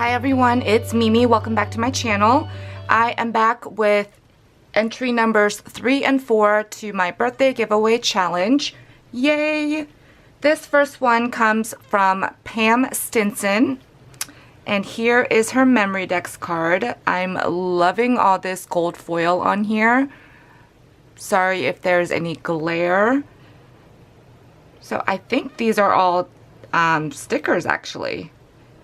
Hi everyone, it's Mimi. Welcome back to my channel. I am back with entry numbers 3 and 4 to my birthday giveaway challenge. Yay! This first one comes from Pam Stinson. And here is her memory decks card. I'm loving all this gold foil on here. Sorry if there's any glare. So I think these are all stickers actually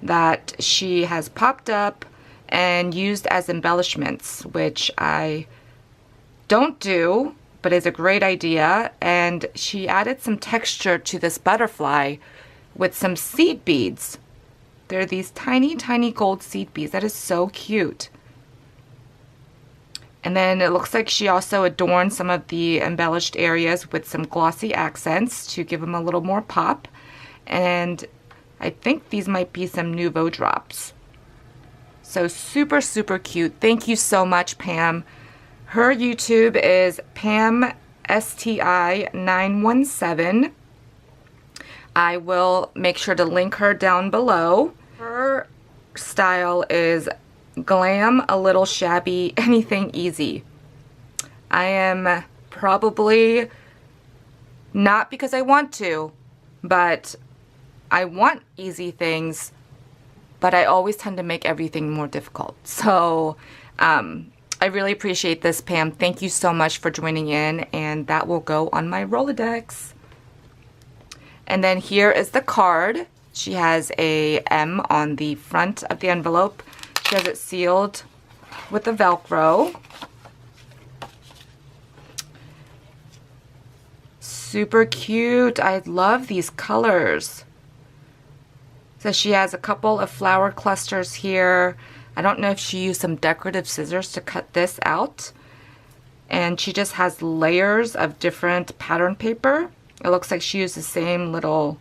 that she has popped up and used as embellishments, which I don't do, but is a great idea. And she added some texture to this butterfly with some seed beads. They're these tiny, tiny gold seed beads. That is so cute. And then it looks like she also adorned some of the embellished areas with some glossy accents to give them a little more pop. And I think these might be some Nouveau drops. So super, super cute. Thank you so much, Pam. Her YouTube is Pam STI 917. I will make sure to link her down below. Her style is glam, a little shabby, anything easy. I am probably, not because I want to, but I want easy things, but I always tend to make everything more difficult. So I really appreciate this, Pam. Thank you so much for joining in, and that will go on my Rolodex. And then here is the card. She has a M on the front of the envelope. She has it sealed with the Velcro. Super cute. I love these colors. So she has a couple of flower clusters here. I don't know if she used some decorative scissors to cut this out. And she just has layers of different pattern paper. It looks like she used the same little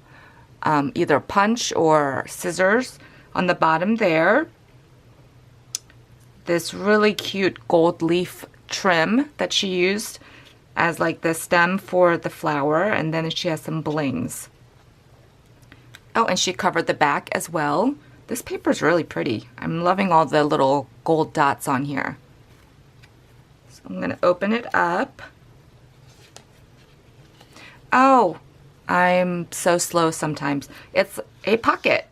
either punch or scissors on the bottom there. This really cute gold leaf trim that she used as like the stem for the flower, and then she has some blings. Oh, and she covered the back as well. This paper is really pretty. I'm loving all the little gold dots on here. So I'm going to open it up. Oh, I'm so slow sometimes. It's a pocket.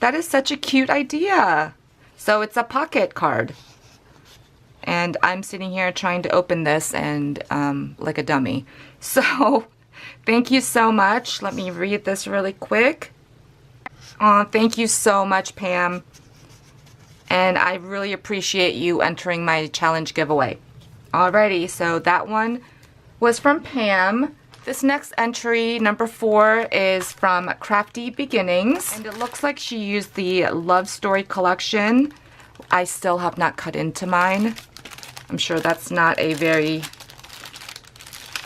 That is such a cute idea. So it's a pocket card. And I'm sitting here trying to open this and like a dummy. So thank you so much. Let me read this really quick. Thank you so much, Pam. And I really appreciate you entering my challenge giveaway. Alrighty, so that one was from Pam. This next entry, number 4, is from Crafty Beginnings. And it looks like she used the Love Story collection. I still have not cut into mine. I'm sure that's not a very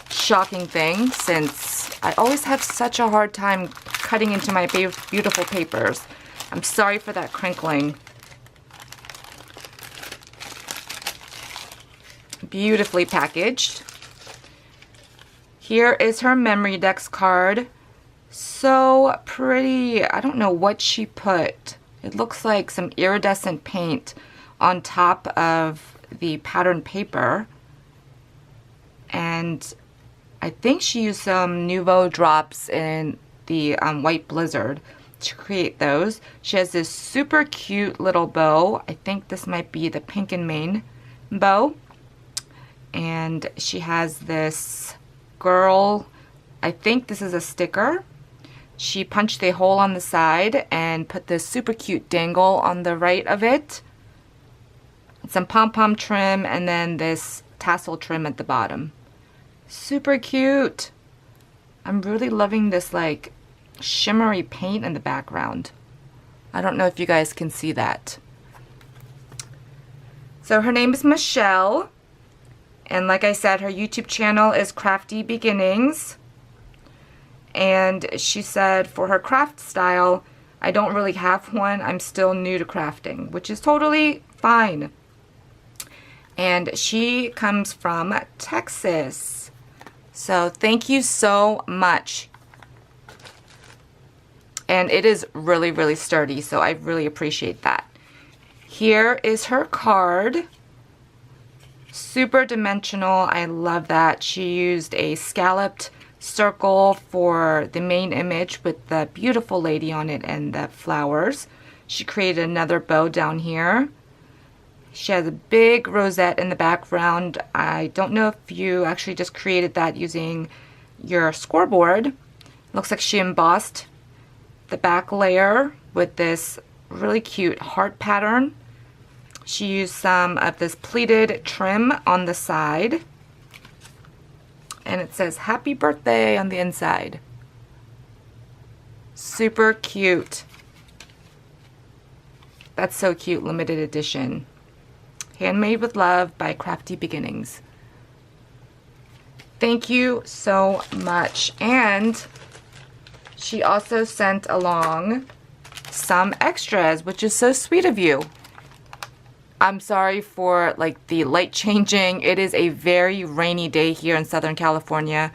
shocking thing, since I always have such a hard time cutting into my beautiful papers. I'm sorry for that crinkling. Beautifully packaged. Here is her memory decks card. So pretty. I don't know what she put. It looks like some iridescent paint on top of the pattern paper. And I think she used some Nouveau drops in the White Blizzard to create those. She has this super cute little bow. I think this might be the Pink and Mane bow. And she has this girl, I think this is a sticker. She punched a hole on the side and put this super cute dangle on the right of it. Some pom-pom trim, and then this tassel trim at the bottom. Super cute. I'm really loving this like shimmery paint in the background. I don't know if you guys can see that. So her name is Michelle. And like I said, her YouTube channel is Crafty Beginnings. And she said for her craft style, I don't really have one. I'm still new to crafting, which is totally fine. And she comes from Texas. So thank you so much. And it is really, really sturdy, so I really appreciate that. Here is her card. Super dimensional. I love that. She used a scalloped circle for the main image with the beautiful lady on it and the flowers. She created another bow down here. She has a big rosette in the background. I don't know if you actually just created that using your scoreboard. Looks like she embossed the back layer with this really cute heart pattern. She used some of this pleated trim on the side. And it says happy birthday on the inside. Super cute. That's so cute, limited edition. Handmade with love by Crafty Beginnings. Thank you so much. And she also sent along some extras, which is so sweet of you. I'm sorry for like the light changing. It is a very rainy day here in Southern California.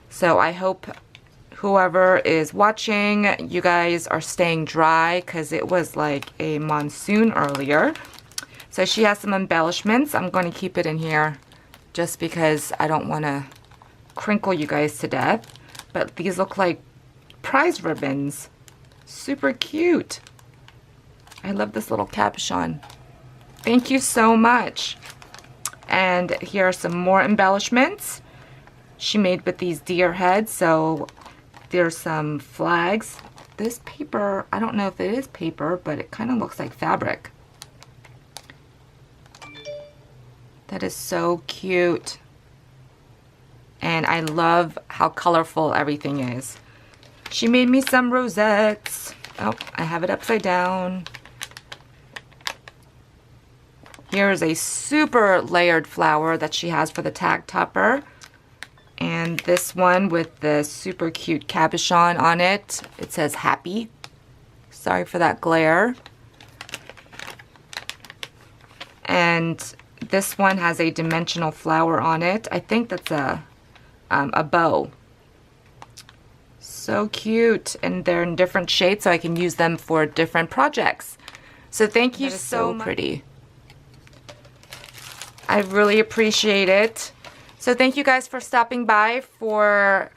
So I hope whoever is watching, you guys are staying dry because it was like a monsoon earlier. So she has some embellishments. I'm going to keep it in here just because I don't want to crinkle you guys to death. But these look like prize ribbons. Super cute. I love this little capuchon. Thank you so much. And here are some more embellishments she made with these deer heads. So there's some flags. This paper, I don't know if it is paper, but it kind of looks like fabric. That is so cute. And I love how colorful everything is. She made me some rosettes. Oh, I have it upside down. Here is a super layered flower that she has for the tag topper. And this one with the super cute cabochon on it. It says happy. Sorry for that glare. And this one has a dimensional flower on it. I think that's a bow. So cute. And they're in different shades so I can use them for different projects. So thank you so much. Pretty. I really appreciate it. So thank you guys for stopping by, for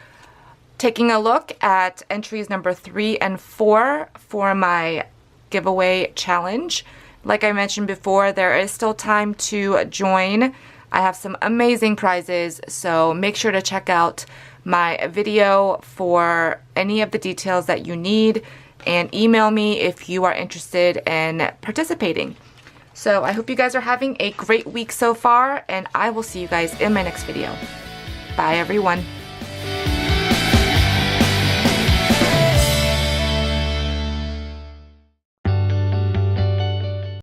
taking a look at entries number 3 and 4 for my giveaway challenge. Like I mentioned before, there is still time to join. I have some amazing prizes, so make sure to check out my video for any of the details that you need, and email me if you are interested in participating. So I hope you guys are having a great week so far, and I will see you guys in my next video. Bye everyone.